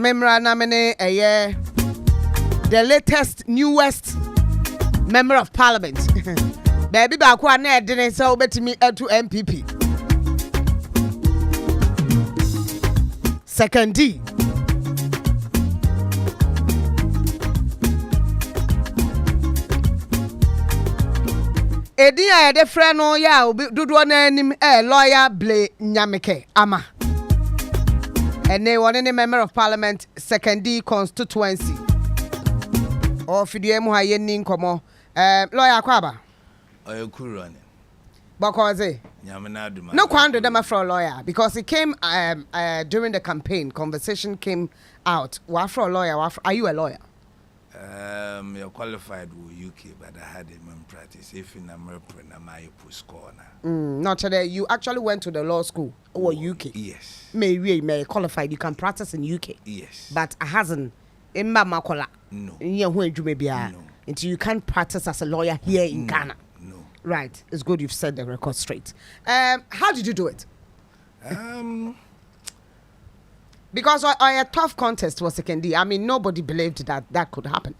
Memra namene the latest, newest member of parliament. Baby back one didn't so bet me to MPP. Second D. Edi a de friend no ya do na nim lawyer Blay Armah Nyameke. And they were any member of parliament, second D constituency. Or Fidiemu Hayenin Komo. Lawyer Kwaba. Oyokuru. Because no quandary them for a lawyer because it came during the campaign. Conversation came out. For a lawyer? Are you a lawyer? You're qualified with UK, but I had a man practice. If in America, I post corner. Not today. You actually went to the law school or UK? Yes. May qualified. You can practice in UK. Yes. But I hasn't. In Makola. No. No. Until you can't practice as a lawyer here in Ghana. No. Right. It's good you've set the record straight. How did you do it? Because a tough contest was second D. I mean, nobody believed that could happen.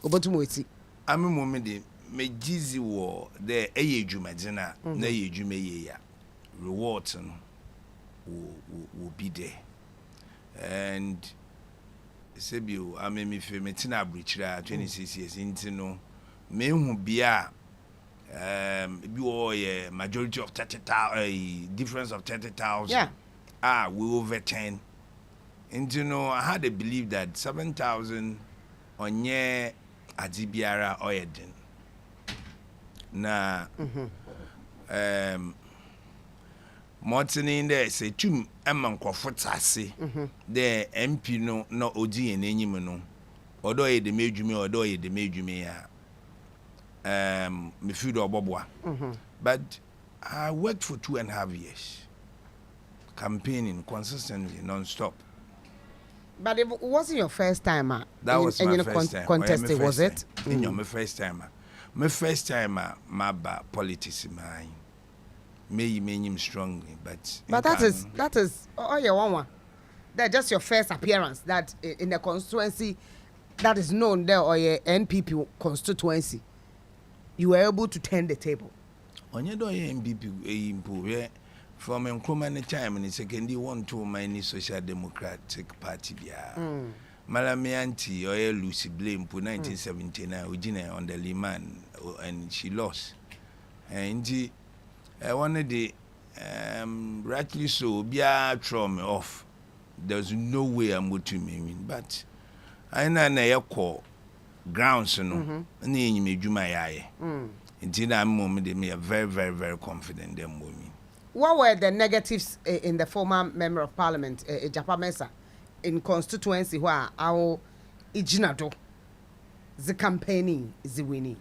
I'm a moment me jizi wo the ejumadzina na ejume ya rewards will be there. And sebio amemi fe metina abrichira 26 years into no me hu bia bi wo ye majority of 30,000 difference of 30,000. Yeah. We over 10. And no, I had a belief that 7,000 on ye adibiara oyeden. Na Martin in there say tum emman kwofotase the MP no odi en enyim no odo ye de medwumi odo ye de medwumi ya me feel do oboboa. But I worked for 2.5 years campaigning consistently non-stop. But it wasn't your first time. That was my first time. Contesting, was it? My first time. My first time, my politics in mine. May him strongly, but that is oh yeah one. That's just your first appearance. That in the constituency that is known there or your NPP constituency, you were able to turn the table. On your door, NPP from Nkrumah time in the second one to my Social Democratic Party. Malami auntie or Lucy Blame for 1979 Virginia on the Liman and she lost. And I wanted the rightly so be throw me off. There's no way I'm going to win. But I know call grounds no and me do my eye. Until that moment they me are very, very, very confident them with me. What were the negatives in the former member of parliament, Japamesa, in constituency where our ijinado, the campaigning is the winning?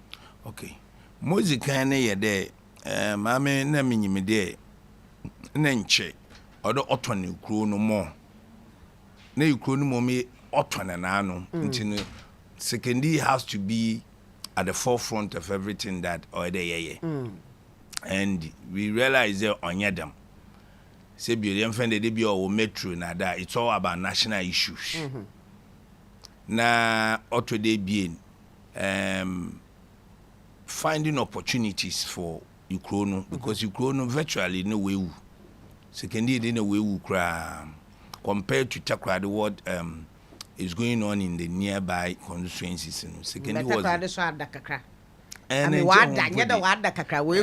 Okay. Mozi kane ye de, mame na minyime de, nenche, odo otwane ukro no mo. Na ukro no mo me otwane na ano. Ntino, secondary has to be at the forefront of everything that oide ye. And we realize that on them. Say be offended they be our metro na that it's all about national issues. Na auto day being finding opportunities for Ukraine because Ukraine virtually no way. Secondly, they no way compared to Takrade what is going on in the nearby constituencies. Secondly was I mean, what the kakra we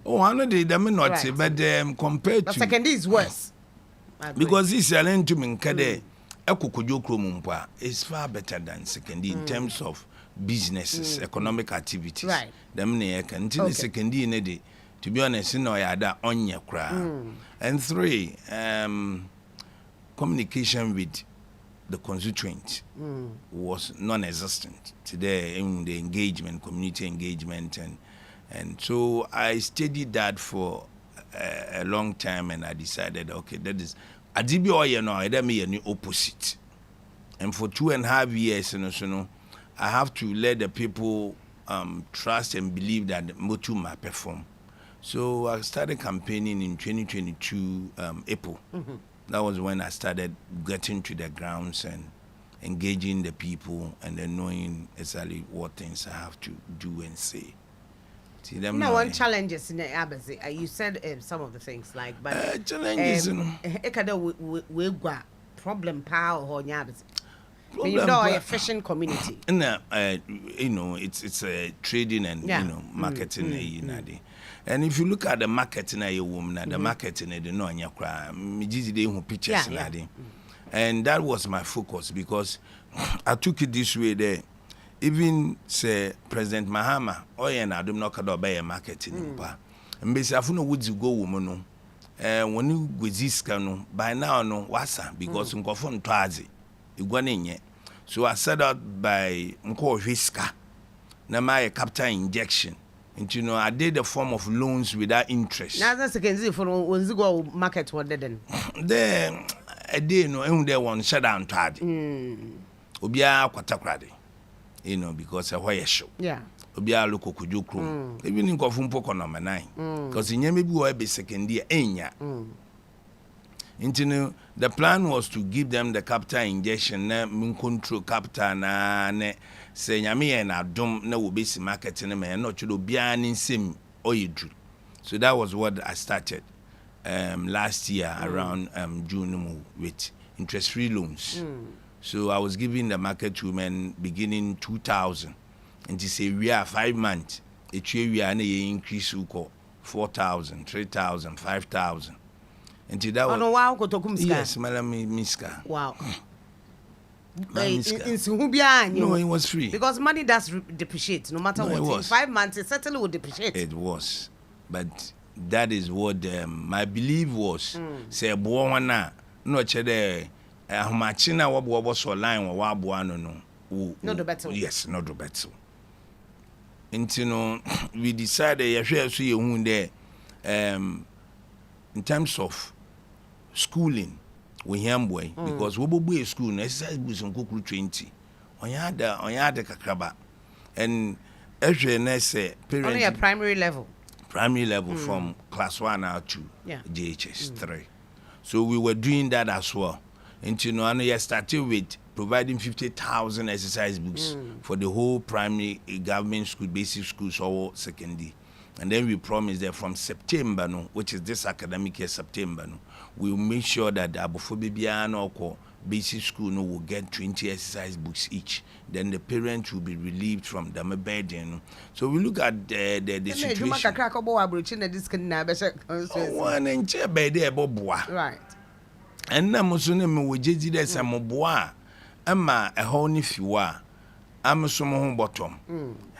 oh, I know they not say, but compared to second is worse because this is to me kade ekukujokro is far better than second in terms of businesses, economic activities. Right. Them ne can till second in to be honest, no yada on your cry. And 3 communication with the constituent was non-existent today in the engagement, community engagement, and so I studied that for a long time, and I decided, okay, that is Adibio, you know, I me a new opposite, and for 2.5 years, I have to let the people trust and believe that Motu might perform. So I started campaigning in 2022 April. That was when I started getting to the grounds and engaging the people and then knowing exactly what things I have to do and say. No one challenges in the Abbasi. You said some of the things like, but challenges. We got problem power or Abbasi. You know, a fishing community. You know, it's a trading and you know marketing. And if you look at the marketing, the marketing, the no anya cry. Me pictures and that was my focus because I took it this way there. Even say President Mahama, na adum no kada obey marketing pa. Mbesi afuno woods go woman no. When you go ziska no by now no wasa because nkofo ntwaze. Igwanenye. So I set out by mko whisker. Na my capital injection. And you know I did a form of loans without interest. Now that's again for when you go market what then. There a day no ehun there one shut down twade. Obia kwatakrade. You know, because a wire show. Yeah. Obia loko kujukru. Even in kofumpo kono manai. Because in maybe we be second year enya. Into the plan was to give them the capital injection, na control capital na ne say nyame na dom na wo besi marketing me no chudo bia ni nsem oyedru. So that was what I started last year around June with interest-free loans. So I was giving the market women beginning 2000. And to say we are 5 months, we are increase 4,000, 3,000, 5,000. And to that was yes, Madam Miska. Wow. No, it was free. Because money does depreciate no matter what. In 5 months, it certainly would depreciate. It was. But that is what my belief was. Say, Buona, no, chede. Machina wabo so line wa no no do better. Yes, no do better. And you know we decided so you there in terms of schooling we boy because we boy school no exercise books on kokuru 20 on yada kakraba and na say parents only a primary level from class 1 out to JHS 3. So we were doing that as well. And you know, I started with providing 50,000 exercise books for the whole primary government school, basic schools, or secondary. And then we promised that from September, which is this academic year, September, we'll make sure that the Abofobibiano or basic school will get 20 exercise books each. Then the parents will be relieved from the burden. So we look at the situation. Right. And na musone me wojedi de samoboa ama eho ni fiwa amsomo ho bottom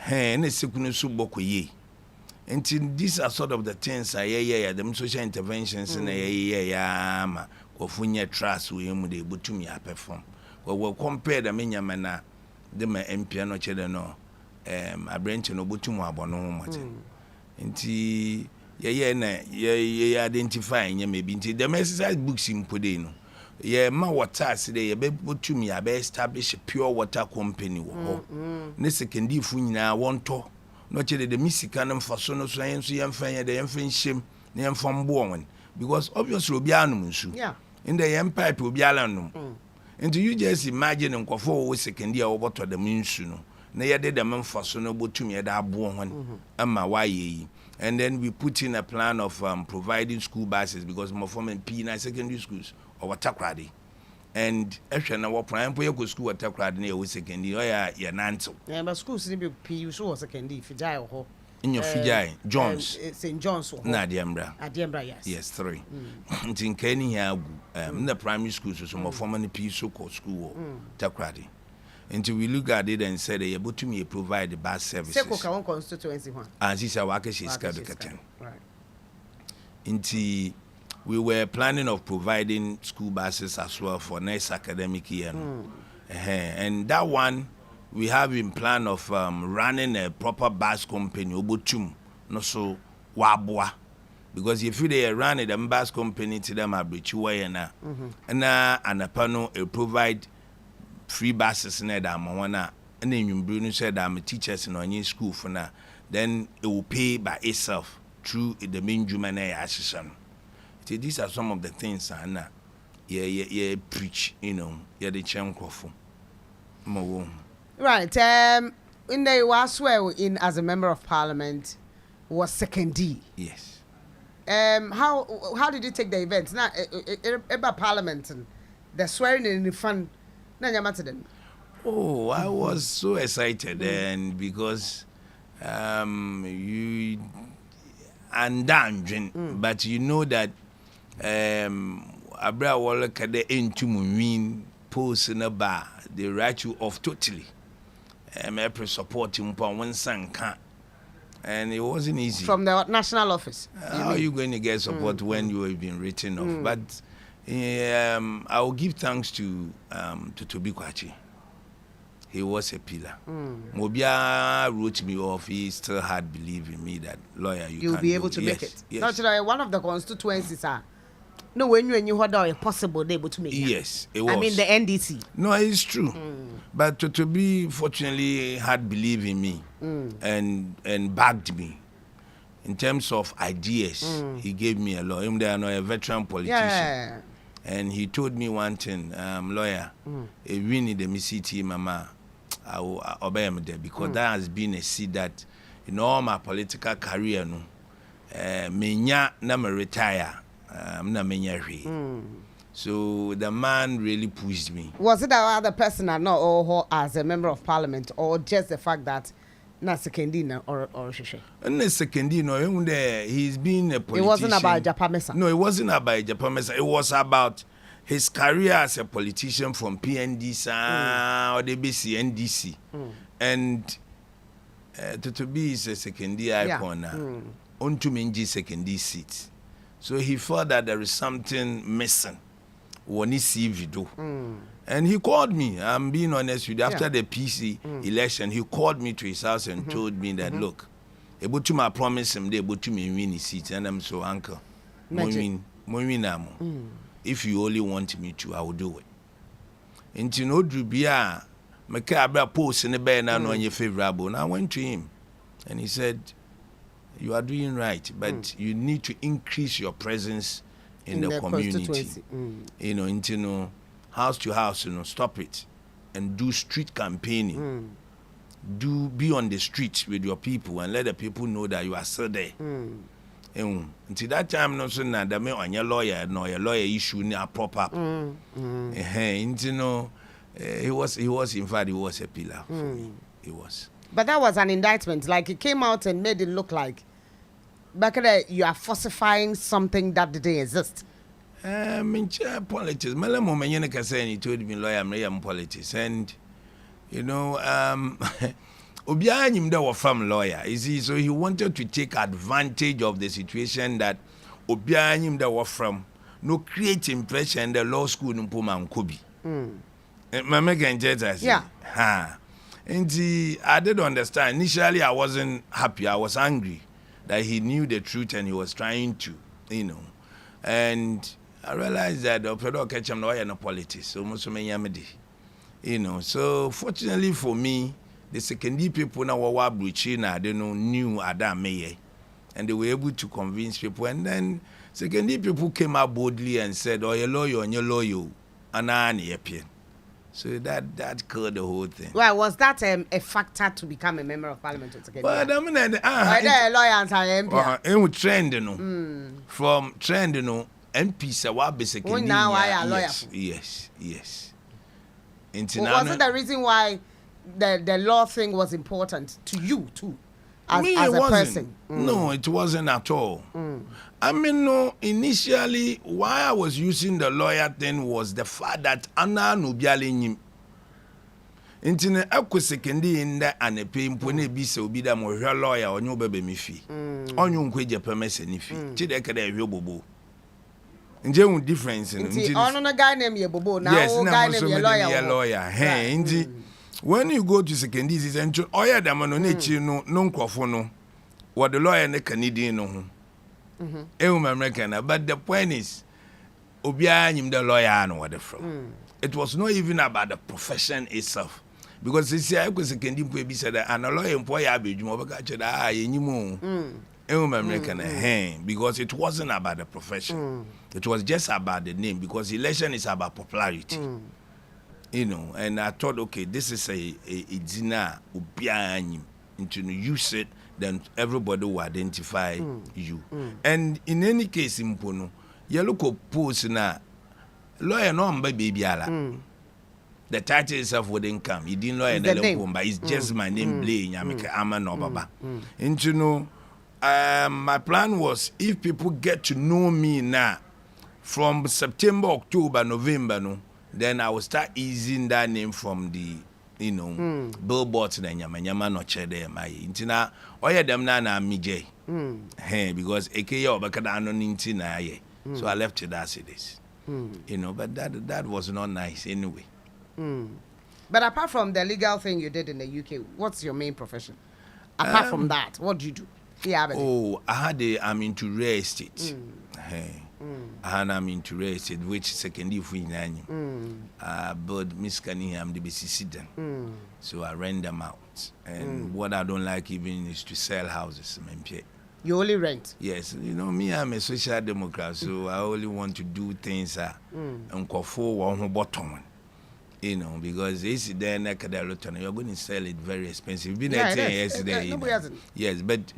na sekunu su bokoye. And these are sort of the things the social interventions na ma kofunya trust we mu de botumi perform we compare the menyama na de ma MP no chede no abranche no botumu abono ho mote nti ye identify maybe the exercise books in Podeno. Ma water today, be to me, I be establish a pure water company. Ne second funyina want to not the Missicanum for sono science, young fan, the infant shame, the infant born. Because obviously, be animals. Yeah. In the empire will be alanum. And do you just imagine and go second year over to the moon? Nay, did the man for sono to me at our born and my why. And then we put in a plan of providing school buses because more from P9 secondary schools or Takradi. And actually, our prime school at Takradi near secondary or Nanto. Yeah, but schools need to be P. So secondary Fijay or in your Fijay, John's, St. John's, Nadiambra. Adiambra, yes. Yes, 3. In Kenya, the primary schools, so more formerly P. So called school Takradi. Until we look at it and said, "You're able to me provide the bus services." Constituency one. As this our case is right. Until we were planning of providing school buses as well for next academic year, and that one we have in plan of running a proper bus company. Obotum, no so wabwa, because if they run a bus company to them, and a panel provide free buses in that and then you Bruno said I'm teachers in our new school for now, then it will pay by itself through the main human assistant. These are some of the things Anna yeah preach, you know, yeah the chancrofu. Right. In the was swear in as a member of parliament was second D. Yes. How did you take the event? Now about parliament and the swearing in the fun. Oh, I was so excited and because you and but you know that Abra Walla Kade into Mumin post in a bar, they write you off totally. I support him upon one son can't. And it wasn't easy. From the national office. How are you going to get support when you have been written off? But I will give thanks to Tobi Kwachi. He was a pillar. Mobia wrote me off. He still had belief in me that lawyer you'll be able to make it. Yes. Not one of the constituencies are. No, when you had a possible they able to make it. Yes, it was. I mean the NDC. No, it's true. But Tobi fortunately had belief in me and backed me. In terms of ideas, he gave me a lot. Him there, a veteran politician. Yeah. And he told me one thing, lawyer, if we need the MCT, mama, I will obey him there because that has been a seed that in all my political career, no, menya na me retire, na menya re. So the man really pushed me. Was it that other person I know or as a member of parliament or just the fact that na secondina or Shishe? And the secondina, he's been a politician. It wasn't about Japamesa. No, it wasn't about Japamesa. It was about his career as a politician from PNDC or the NDC. And to be is a secondary icon now. On to Minji secondary seat. So he felt that there is something missing when he see video. And he called me, I'm being honest with you, after the PC election, he called me to his house and told me that, look, able to my promise him, they able to me win his seat. And I'm so, uncle, if you only want me to, I will do it. And you know, Drubia, my cabra post in the bed now on your favorable. And I went to him and he said, you are doing right, but you need to increase your presence in the community. You know, house to house, stop it and do street campaigning. Be on the street with your people and let the people know that you are still there. Until that time, no so na that me on your lawyer, no your lawyer issue na proper. He was in fact he was a pillar for me. He was. But that was an indictment. Like it came out and made it look like back you are falsifying something that didn't exist. Politics. Malamo Menyene saying he told me lawyer I'm politics. And Obianim that was from lawyer. You see, so he wanted to take advantage of the situation that Obianim that was from no create impression the law school no Puma Kobi. Mama can just yeah. And I didn't understand. Initially I wasn't happy, I was angry that he knew the truth and he was trying to, and I realized that the Pedro catch him lawyer no politics, so most of me so fortunately for me, the secondary people now were breaching, I don't know, knew Adam Maye, and they were able to convince people, and then secondary people came out boldly and said, oh, you're loyal, and I'm happy. So that killed the whole thing. Well, was that a factor to become a member of parliament? But I mean, a lawyer and MP. And trend, from trend, MPs are basically. Now I am lawyer. Yes. Was it the reason why the law thing was important to you too? As a person? No, it wasn't at all. I mean, no, initially, why I was using the lawyer thing was the fact that Anna Nubiali him. Intine akwa sekendi inda anepe mpone bi se obi da mo hwe lawyer onyo bebe mi fi. Onyo nkweje pemese ni fi. Chide kada hwe bobo. Nje un difference no. Nti ono na guy name ye bobo na yes, o guy name ye lawyer. Hey, nti when you go to sekendi is entro oya da no na chi no nkrofo no. What the lawyer ne Canadian no ho. American, but the point is, Obianim the lawyer no what from. It was not even about the profession itself, because this year I was a candy be said and a lawyer employer be you catch that because it wasn't about the profession. It was just about the name, because election is about popularity. You know, and I thought, okay, this is a dinner into use it, then everybody will identify you. And in any case, Mpono, you look at post now, lawyer no baby ala. The title itself wouldn't come. He didn't lawyer but it's just my name, Blay Nyameke Armah Nyameke. And you know, my plan was, if people get to know me now, from September, October, November, no, then I will start easing that name from the, you know, billboards and Nyama no chede my intina. Oya them na mi jay. Because AKO bakada no nintina ye. So I left it as it is. You know, but that was not nice anyway. But apart from the legal thing you did in the UK, what's your main profession? Apart from that, what do you do? I'm into real estate. And I'm into real estate, which secondly for but Miss Kani, I'm the BCC. So I rent them out. And what I don't like even is to sell houses. You only rent? Yes. You know, me, I'm a social democrat, so I only want to do things and go for one bottom. You know, because this then you're going to sell it very expensive. Been yesterday. Yes, but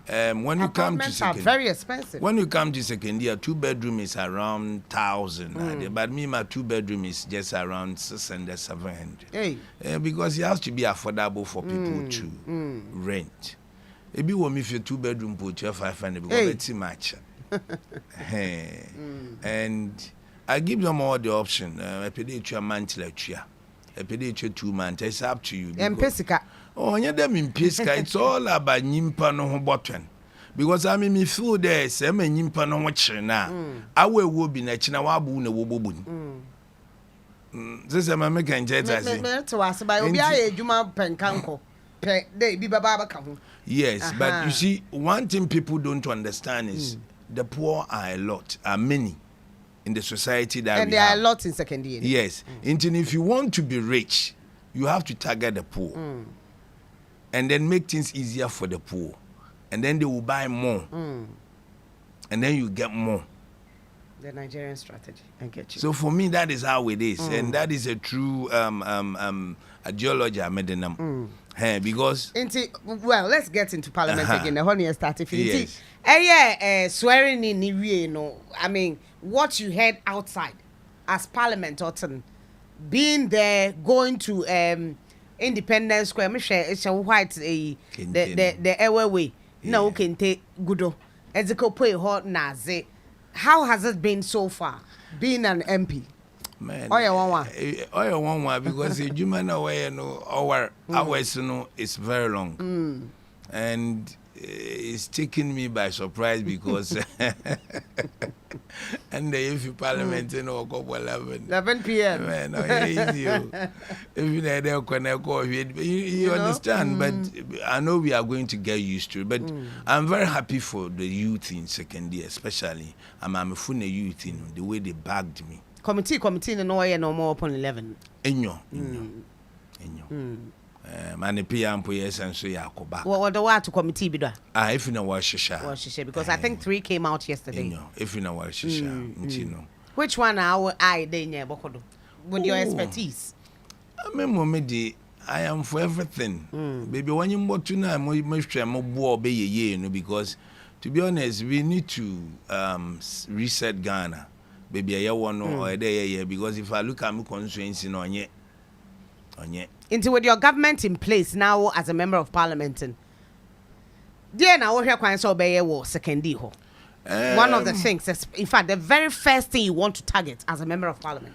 when you come to second, very expensive. When you come to second year, 2-bedroom is around 1,000. But me, my 2-bedroom is just around 600, 700. Because it has to be affordable for people to rent. If you want me for 2-bedroom, put your 500 because it's too much. And I give them all the option. I pay a month like I pay 2 months. It's up to you. Oh, yeah, them in Pesca. It's all about Nimpa no bottom. Because I mean, me feel there, say me Nimpa no watching now. I will be na China wabu na wobubun. This is my making jet. To us by Obia Juma Penkanko. Yes, but you see, one thing people don't understand is the poor are many in the society that and we there have. are a lot in second year. Yes, and if you want to be rich, you have to target the poor, and then make things easier for the poor, and then they will buy more, and then you get more. The Nigerian strategy, I get you. So for me, that is how it is, and that is a true ideology I made them. Because well, let's get into Parliament again. The whole start. If you yes. Swearing in you know, I mean, what you heard outside as Parliament, Orton, being there, going to Independence Square, it's a white the airway. No, can take good. As a couple hot nazi. How has it been so far, being an MP? Man, one because the human away our hours is very long, and it's taking me by surprise because and if you parliament go 11 p.m. man, you understand, but I know we are going to get used to it. But I'm very happy for the youth in second year, especially. I'm a full youth in the way they bagged me. Committee no more upon 11. Enyo. Mane PM yes and so yakoba. What the what to committee be do? If you know what shisha. Because I think 3 came out yesterday. Enyo. If you know what shisha, which one are I then bokodo? With your expertise. I am for everything. Baby, when you want to know, because to be honest, we need to reset Ghana. Baby, I want or because if I look at my constituency, on yet. Into with your government in place now as a member of parliament, and dear now here quite so be a second deal. One of the things, in fact, the very first thing you want to target as a member of parliament.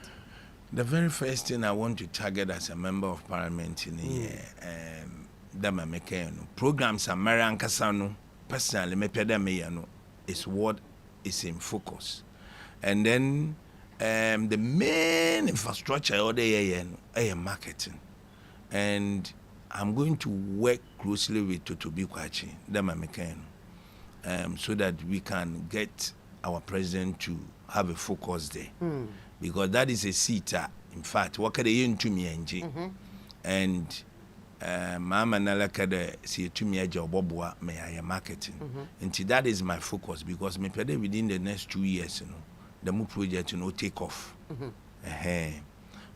The very first thing I want to target as a member of parliament in here, programs are Marian Casano, personally, is what is in focus. And then the main infrastructure all the marketing. And I'm going to work closely with Totobi Kwachi, so that we can get our president to have a focus there. Because that is a seat, in fact, what can they to me, and Mama Nalaka de see to me a job boboa may I marketing. And that is my focus because me pede within the next 2 years, the MOO project take off.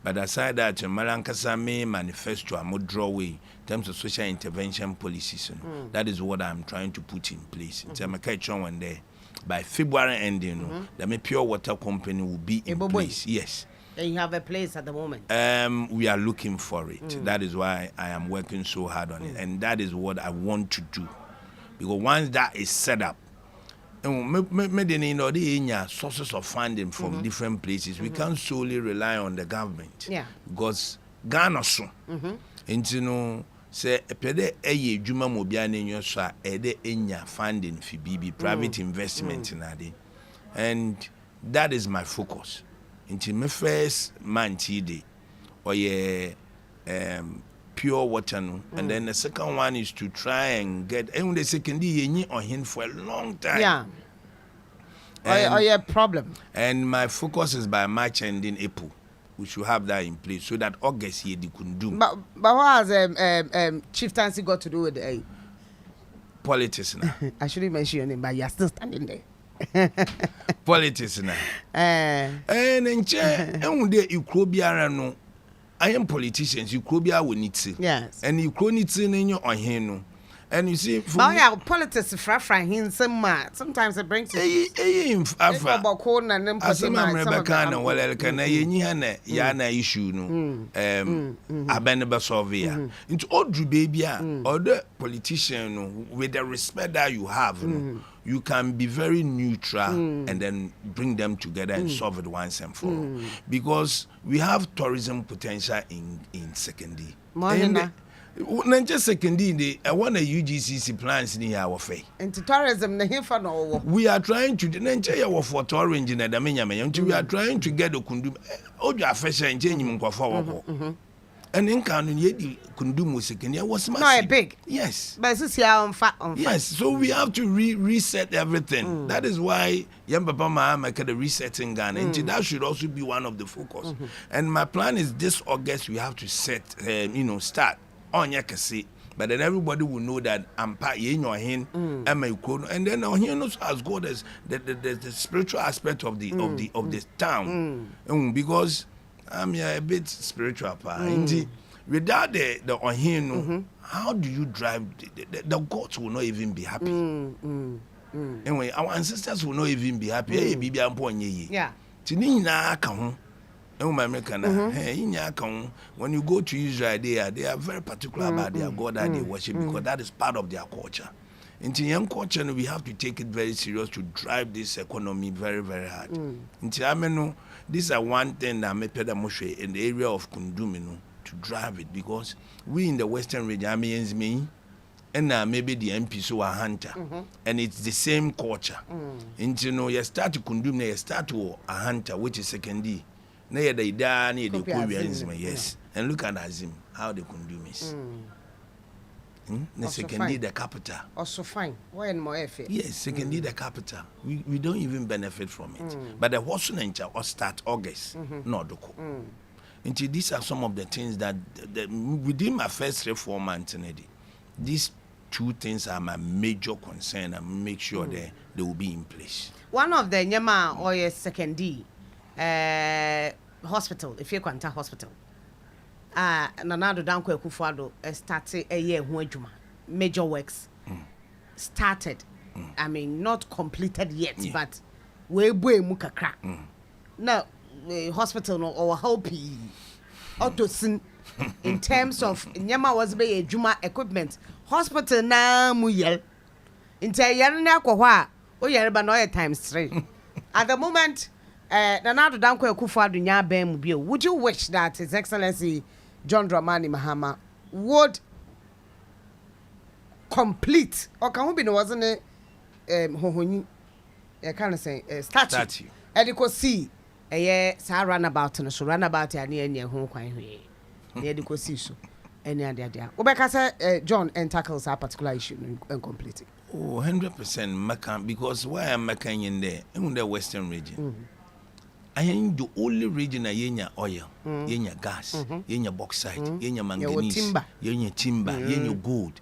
But aside that, Malankasa may manifesto a more drawway in terms of social intervention policies. That is what I'm trying to put in place. It's a catch one day. By February ending, the pure water company will be in place. Yes. And you have a place at the moment. We are looking for it. That is why I am working so hard on it. And that is what I want to do. Because once that is set up, sources of funding from different places. We can't solely rely on the government. Yeah. Because Ghana so. And you know, say pede eye juma mo bia na enyo so a ede enya funding fi BB private investment na de. And that is my focus. Into my first month day or pure water no. And then the second one is to try and get and the second day on him for a long time. Yeah. Problem. And my focus is by March ending April. We should have that in place so that August here they couldn't do. But what has chieftaincy got to do with the politics now? I shouldn't mention your name, but you're still standing there. Politics now. And in chair, and you could be no. I am politicians. You could be our need. Yes. And you could need in your on him. And you see, politics sometimes it brings issue into all baby or the politician with the respect that you have, you can be very neutral and then bring them together and solve it once and for all. Because we have tourism potential in secondary. Nanche secondary, I want a UGCC plans in our face. Into tourism, we are trying to Nanche for touring in the Damenya, we are trying to get the Kundum. Oh, you are fresh and changing for and in Kanu Kundum secondary was not big. Yes. But this is on fat. Yes, so we have to reset everything. That is why Young Papa Mahama the resetting Ghana. And that should also be one of the focus. And my plan is this August we have to set, start. On yakasi, but then everybody will know that I'm part in your hand and my code, and then on here knows as good as the spiritual aspect of the town, because I'm a bit spiritual part. Without the on here, how do you drive? The gods will not even be happy. Anyway, our ancestors will not even be happy. Yeah. When you go to Israel, they are very particular about their God that they worship because that is part of their culture. Into young culture, we have to take it very serious to drive this economy very, very hard. Into this is one thing that made Pedro Moshe in the area of Kundumino to drive it because we in the Western region, and maybe the MP so a hunter, and it's the same culture. Into you start to Kundum, you start to a hunter, which is secondary. Yes, and look at Azim, how they Kundum is. The secondary, the capital. Also fine. Why more effort? Yes, secondary, the capital. We don't even benefit from it. But the Wasunencha or start August, no doko. And these are some of the things that within my first 3-4 months, these two things are my major concern and make sure they will be in place. One of the Nyama or your secondary hospital, if you Quanta Hospital. Nanado Danko Kufuado started a year major works started. I mean, not completed yet, but we muka crack. Now, the hospital or Hopi Autosin in terms of Nyama was be a Juma equipment. Hospital na muyel. Into Yarna Kwa, Yerba no times 3. At the moment, Nanado Danko Kufuado nya bem bio. Would you wish that His Excellency John Dramani Mahama would complete or can we be wasn't it hohoni I kind of say statue and you could see a year sa runabout and so runabout and near home quite here near the see so any other there Obeka John and tackles a particular issue and complete it. 100% Macan because why I'm Macan in there in the Western region am the only region a yenya oil, yenya gas, yenya bauxite, yenya manganese, yenya timber, yenya gold,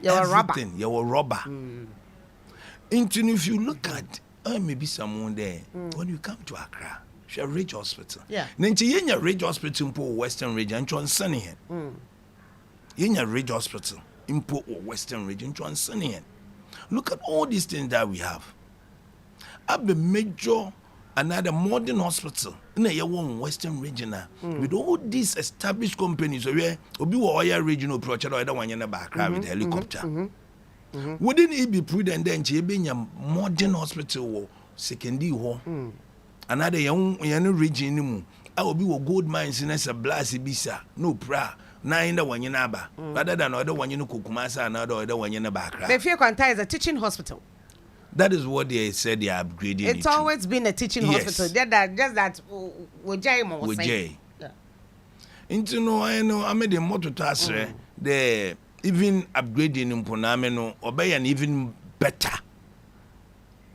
everything, your rubber. Into if you look at maybe someone there when you come to Accra, a Ridge Hospital. Yeah. Nanti yenya Ridge Hospital in Western region, and sunny here. Yenya Ridge Hospital in Western region, and sunny here. Look at all these things that we have. Have the major another modern hospital in a Western region with all these established companies where obi oil regional project or one in back with helicopter. Wouldn't it be prudent then to be a modern hospital or secondary hall? Another young region, I will be gold mines in a blast bisa, no pra. Nine the one in Aba, rather than other one in Kukumasa, another one in the back. The Fear Quanta is a teaching hospital. That is what they said they are upgrading. It's always been a teaching hospital. Just that with J. Into no, I know I made a motto task. They even upgrading in Ponameno obey an even better.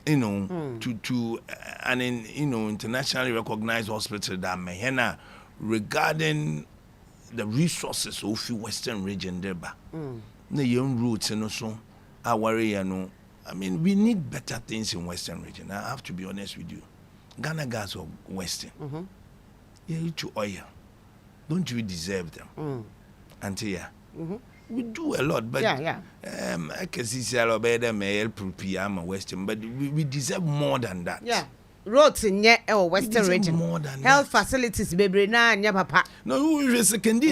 You know, to an internationally recognized hospital that Mahena regarding the resources of the Western region there. The young roots and also our worry, I mean, we need better things in Western region. I have to be honest with you. Ghana gas or Western. Yeah, you to oil. Don't we deserve them? Until we do a lot, but I can see a better male I'm a Western, but we deserve more than that. Yeah. Roads in Western region. More than health that. Facilities, baby, na papa. No, we secondary,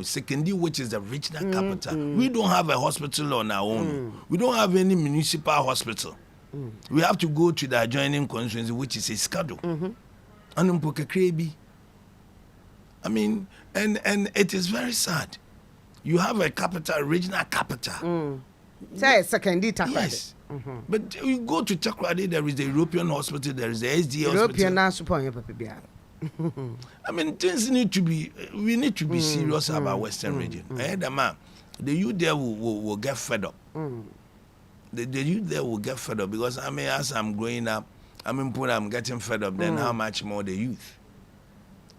secondary, which is the regional capital. We don't have a hospital on our own. We don't have any municipal hospital. We have to go to the adjoining constituency, which is a Skado. I mean, and it is very sad. You have a capital, regional capital. Say secondary. Yes. But you go to Takrady, there is the European hospital, there is the SD hospital. I mean, things need to be, we need to be serious about Western region. The youth there will get fed up. The youth there will get fed up because I mean, as I'm growing up, I'm getting fed up, then how much more the youth?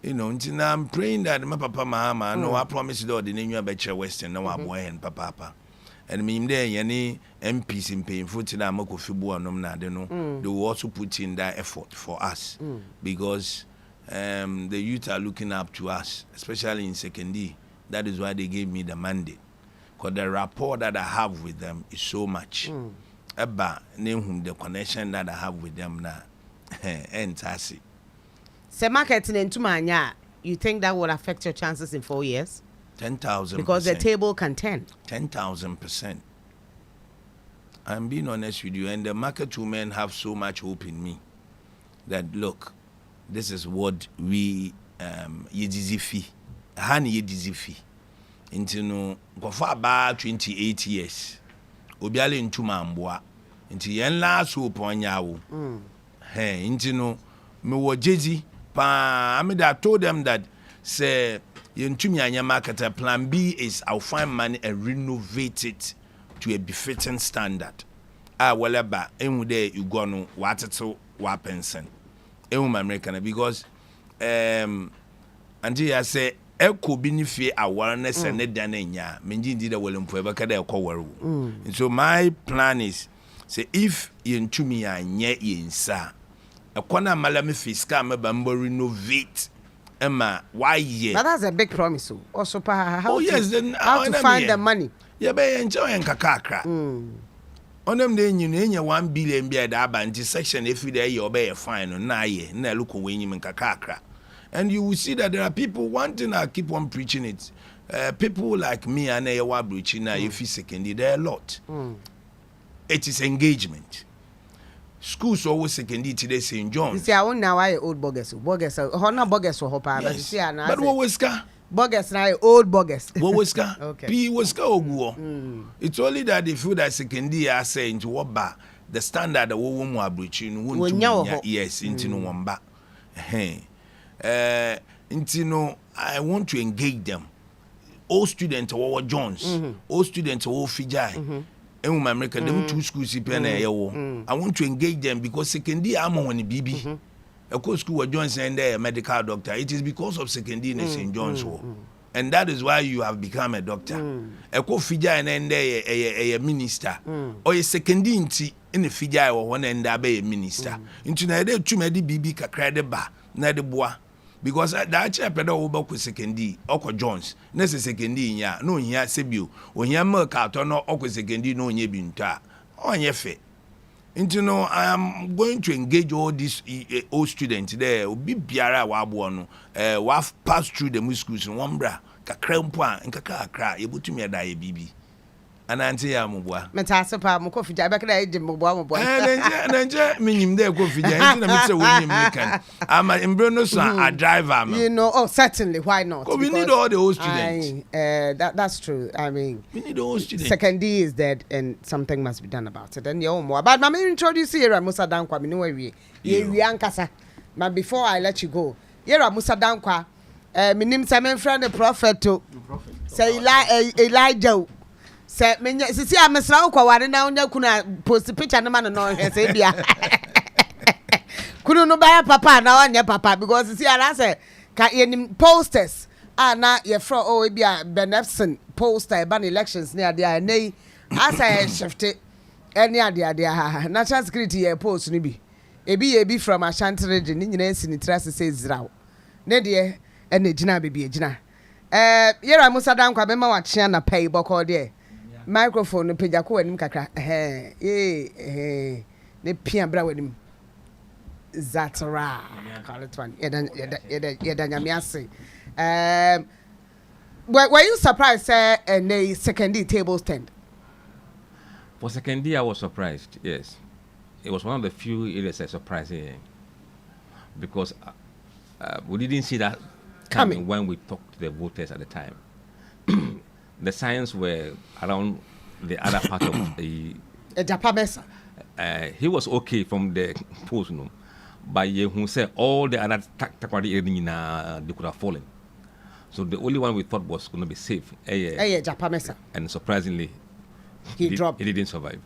You know, until I'm praying that my papa, my mama, no, I promise you, the name you better Western, no, boy and papa. And me there, any MPs in paying for today, I'm they will also put in that effort for us because the youth are looking up to us, especially in secondary. That is why they gave me the mandate. Because the rapport that I have with them is so much. About the connection that I have with them now, and Tassi. So marketing into Manya, you think that will affect your chances in 4 years? 10,000%. Because the table can 10,000%. I'm being honest with you, and the market women have so much hope in me that look, this is what we yedizifi, hani yedizifi. Into no go for about 28 years. Obiale into mambwa. Into yen last hope on yawo. Hey, into no me wo jezi pa. I told them that say. Market plan B is I'll find money and renovate it to a befitting standard. Whatever, and there you go no what to wapensen. American because until I say echo benefit awareness and net danenya, Menji did a well in Puebla cover. So my plan is say if you to me and yet in sa a corner malami fiscal me bambo renovate. Emma, why yeah? But that's a big promise. Also, how then how to find the money? Yeah, but enjoy and kakakra. On them then you know 1 billion be at the section if you there you obey a fine on na ye na look away in kakakra. And you will see that there are people, one thing I keep on preaching it. People like me and Ewa preaching now if you secondary, there are a lot. It is engagement. Schools always secondary today St. John's. You see, I won't now I old bogus. Bogus, honor bogus for Hopa. But you see, but what was ka? Bogus now old bogus. What was ka? Okay. P was ka oguo. It's only that they feel that secondary are saying to what ba the standard the woman are breaching won't yes into no one ba. Into no, I want to engage them. All students or Jones, all students or Fijai. And America, them 2 schools I want to engage them because secondary I'm on the BB. a school where Johnson and a medical doctor. It is because of secondary in St. John's War. And that is why you have become a doctor. A co-figure and then a minister. Or a secondary in the figure or one and a minister. Into the two medi bibi kakra ba na de boa. Because that chapter over with secondary Oko Jones. Ness secondary ya no here sebio. When ya milk out or no Oko secondary no ye binta. On ye fe. Into no, I am going to engage all these old students there. Be biara wabuano. Waf passed through the schools in one bra. Kakra mpoa nkaka able to me die bibi. And auntie amubwa. Metasepa mo kofi ja be kra ejim mubwa mubwa. Nanja minim there kofi ja. Nti na me say we mekan. I'm a Mbrono son a driver man. You know, oh certainly, why not? We need all the old students. That's true. I mean, we need the old students. Secondary is dead and something must be done about it. And you more. But I'm introduce here Musa Dankwa me no we. Ye ankasa. But before I let you go, here Musa Dankwa minim say men friend the prophet to. Say Elijah. Say menya sisi amesra ukwa ware na onya kuna post picture no man no hwe say bia kunu no ba papa na onya papa because sisi ara say ka yenim posters na ye fro o bia benefson poster ban elections near there nei asa shift any ade national security ye post ni bi ebi from Ashanti region ni nyina si ni trust say zraw ne de ene gina bebi gina yera Musa Dankwa be ma wa chia na pay boko de microphone page ko wanim kakra ne pia bra wanim zatara kaletwan yeda nyame ase were you surprised and the secondary table stand? For secondary I was surprised, yes. It was one of the few areas I surprised because we didn't see that coming when we talked to the voters at the time. The signs were around the other part of the Japamesa. He was okay from the polls, no, but who said all the other they could have fallen. So the only one we thought was going to be safe, Japamesa, and surprisingly, he dropped. He didn't survive.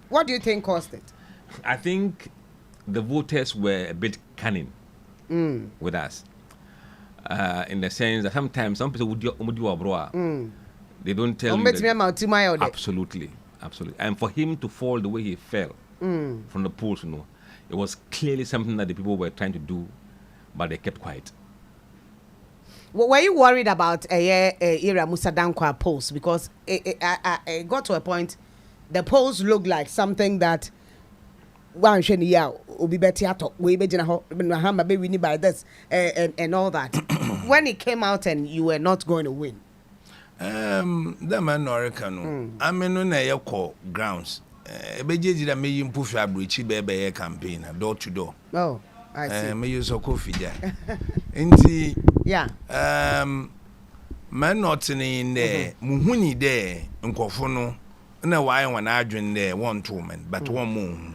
What do you think caused it? I think the voters were a bit cunning with us. In the sense that sometimes some people would do a they don't tell you. Absolutely. And for him to fall the way he fell from the polls, you know, it was clearly something that the people were trying to do, but they kept quiet. Were you worried about era Musa Dankwa polls? Because it got to a point, the polls looked like something that one will be better we be winning by this and all that. When it came out and you were not going to win. The man Noricano. I mean when I call grounds. Beji that me you push a bridge be campaign door to door. Oh, I see. Me use a coffee there. Inti yeah. Man not in there, muhuni there, unkofono. Na why when I join there 1 2 men, but 1 moon.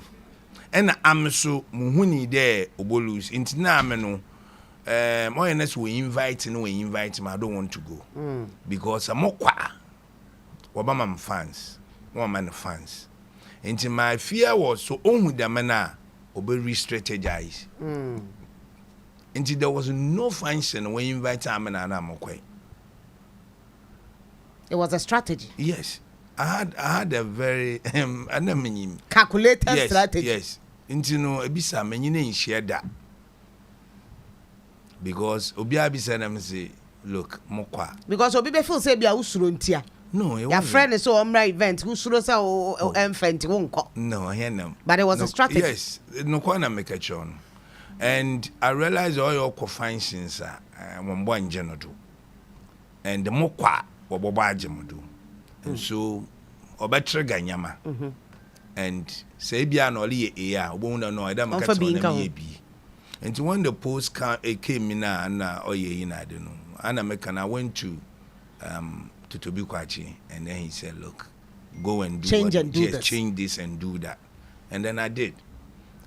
And I'm so muhuni there obolus into nameno more honest we invite me I don't want to go because I'm okwa Obama fans one man fans into my fear was so only the manner obe re-strategize into there was no function when you invite amena na mokwe. It was a strategy. Yes, I had a very calculated strategy. Yes. Into no ebisa menyine share that because obi abisa na me say look mokwa because obi be feel say bia usuro ntia no your friend is so omra event usuro say o enfant wonko no I hear them but it was a strategy. Yes no kwa na make a chon and I realized all your functions are one no do and the mokwa oboba ajemodo and so obetre ganyama and say bia no le we no I don't make it be and when the post came in na oye na de no ana make I went to Tobi Kwachi and then he said look go and do change this and do that and then I did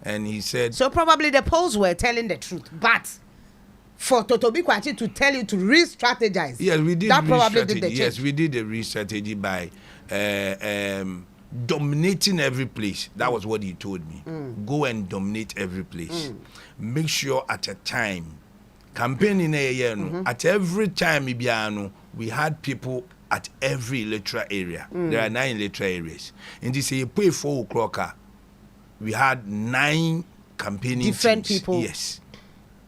and he said so probably the polls were telling the truth but for Tobi Kwachi to tell you to re-strategize yes we did that probably did the change. Yes we did a re-strategy by dominating every place. That was what he told me. Go and dominate every place. Make sure at a time, campaigning at every time we had people at every electoral area. There are 9 electoral areas. And they say, pay 4 o'clock. We had 9 campaigning different teams. People. Yes,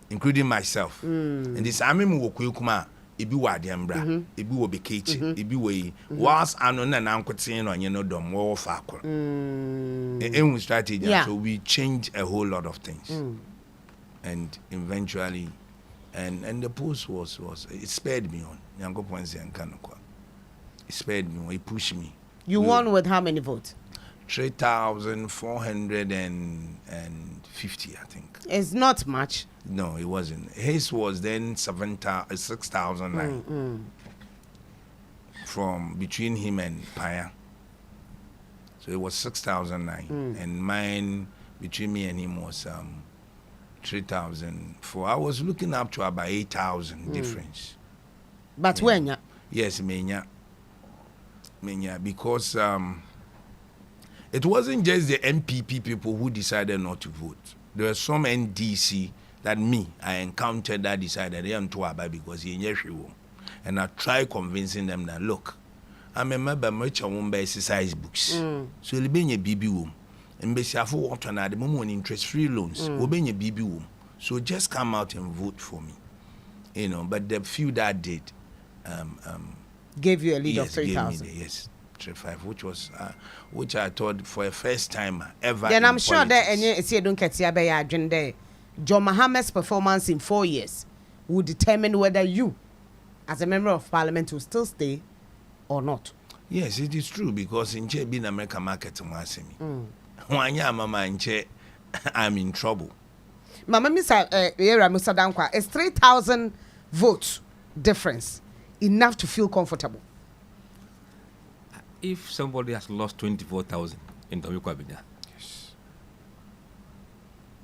including myself. And this Amim Wokuyukuma, Ibi Wadiambra, Ibi Wobekeci, Ibi Way, whilst Anon and Uncle on Dom War Fakor. And strategy. So we changed a whole lot of things. And eventually, and the post was it spurred me on. Yango Ponzi and Kanokwa. It spurred me on, it pushed me. You won with how many votes? 3,450, I think. It's not much. No, it wasn't. His was then 6,009 from between him and Paya. So it was 6,009, and mine between me and him was 3,004. I was looking up to about 8,000 difference. But when ya? Yes, Menya, because it wasn't just the MPP people who decided not to vote. There were some NDC that I encountered that decided they am to abide because he in. And I tried convincing them that look, I'm a member much of exercise books. So it'll be a BB womb. And basically what at the moment interest-free loans will be a BB womb. So just come out and vote for me. You know, but the few that did gave you a lead yes, of 3,000. Yes. 3,500, which I thought for a first time ever. Then I'm sure that any say don't get your agenda. John Mohammed's performance in 4 years will determine whether you, as a member of parliament, will still stay or not. Yes, it is true because in Che being American market I'm in trouble. Mama Misa Musa Dankwa, is 3,000 votes difference enough to feel comfortable? If somebody has lost 24,000 in Tomikwabinya, Yes.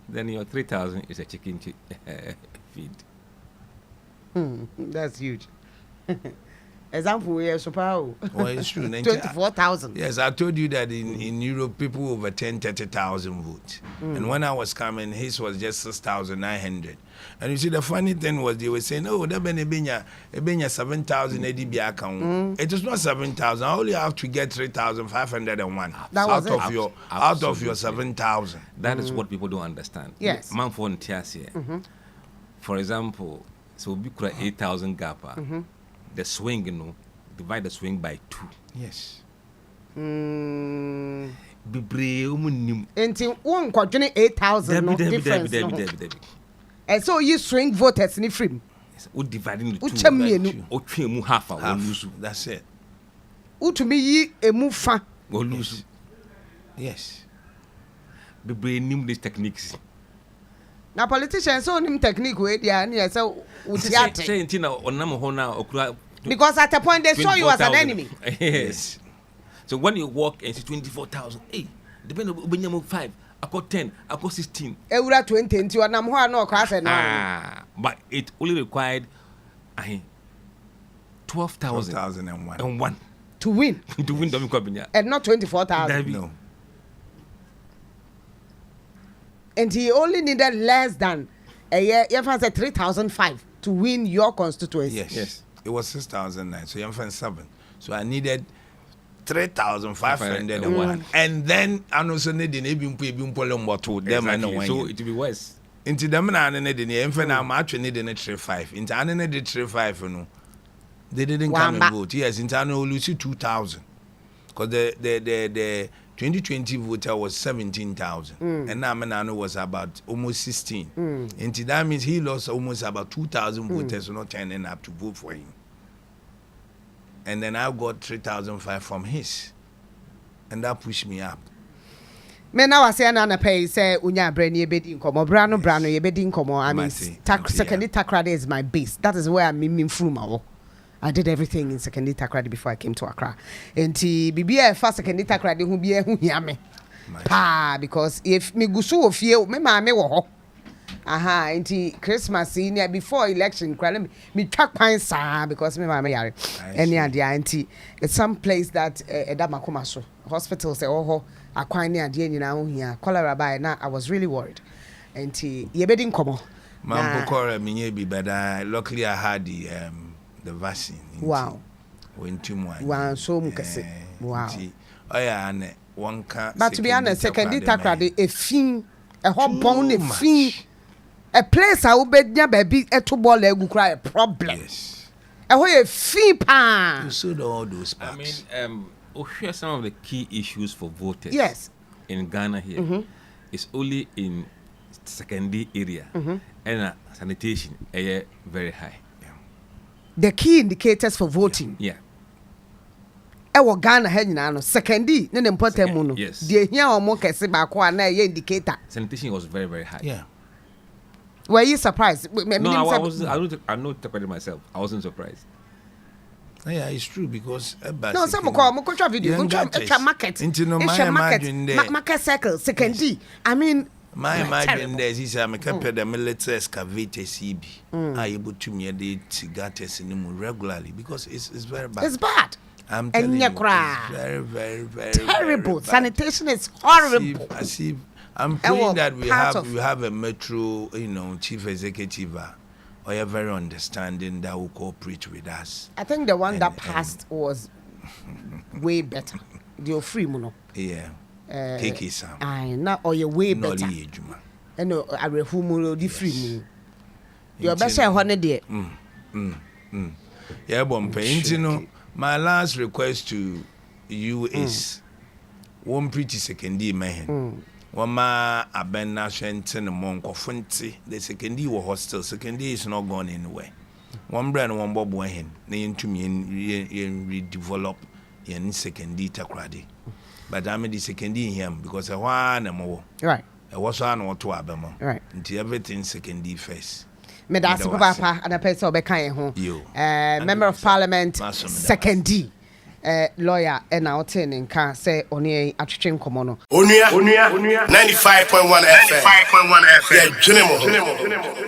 then your 3,000 is a chicken feed. That's huge. Example, yeah, Well, it's true. 24,000. Yes, I told you that in Europe, people over 30,000 votes. And when I was coming, his was just 6,900. And you see, the funny thing was they were saying, oh, that benya 7,000 ADB account. It is not 7,000. I only have to get 3,501 out of your 7,000. That is what people don't understand. Yes. Man for for example, so we create 8,000 gap. The swing, divide the swing by 2. Yes. Until 8,000 no difference. And so you swing voters in free. Dividing Half. That's it. Utumi yi emu fa. Lose. Yes. These techniques. Now politicians so nim technique we dey and say because at a point they saw you as an enemy. Yes. So when you walk and see 24,000, hey, depend on Benjamin 5, I got 10, I got 16. Eura 20 into an amho no class now. But it only required 12,001 to win. To win Dominic and not 24,000. No. And he only needed less than a year. You have said 3,005 to win your constituency. Yes. It was 6,009. So you have 7. So I needed 3,501. And then I also needed them. So it will be worse. Into them and I needed I'm actually needing a 3,500. Into I needed 3,500. No, they didn't come and vote. Yes, into I know lose 2,000 because the 2020 voter was 17,000, and now Menano was about almost 16. And that means he lost almost about 2,000 voters not turning up to vote for him. And then I got 3,500 from his, and that pushed me up. Me now I say na pay say unya brand ye bedi nkomo brano ye bedi nkomo. I mean secondary takrade is my base. That is where I'm in from. I did everything in secondary takrade before I came to Accra. Enti bibia first secondary takrade hu bia hu hia me. Pa because if me gusu ofie me ma me wo ho. aha nti Christmas senior before election kwala me twa kwan saa because me mama yare any ade anti it's some place that edamakoma so hospital say WOHO akwan ne ade nyina ho hia cholera by na I was really worried nti ye bedi nkomo man pokora minye bi but luckily I had the vaccine. Wow. Went to one. Wow, so mukase. Wow. Oh yeah, and one can't. But to be honest, second takrade a fin a hot bone a fin a place I will be near baby a two ball leg cry a problem. Yes. A way a fee pan. You saw all those parts. I mean, we'll share some of the key issues for voters. Yes. In Ghana here, it's only in secondary area and sanitation very high. The key indicators for voting. Yeah. Ewo Ghana he nyina no secondary ne important mu no. Yes. The hia omo kese ba ko na ye indicator. Sanitation was very, very high. Yeah. Were you surprised? No, I'm not talking myself. I wasn't surprised. Yeah, it's true because no, some ko try video, ko try market. Into no market circle secondary. I mean my imagine there is a the military excavator CB are able to me the cigarettes in regularly because it's very bad. It's bad. I'm telling you, it's very, very, very terrible. Very Sanitation is horrible. I'm praying that we have a metro, chief executive or a very understanding that will cooperate with us. I think the one that passed was way better. The free mono. Yeah. Take it some. I not or your way better. And no, I rehumo the free moon. Your best share 100 day. Yeah, but my last request to you is one pretty secondary man. One ma abena shenten monk of funty. The secondary were hostile. Secondary is not gone anywhere. One brand, one bob wehen. They into me and redevelop in secondary takradi. But I'm the secondary him because I want more. Right. I was one or two abemo. Right. Until everything secondary first. Me that's papa and a person be kan ho. You. Member of Parliament secondary. Lawyer and out in can say only atwetwe nkomo no. Onua 95.1 FM. 95.1 FM. Yeah,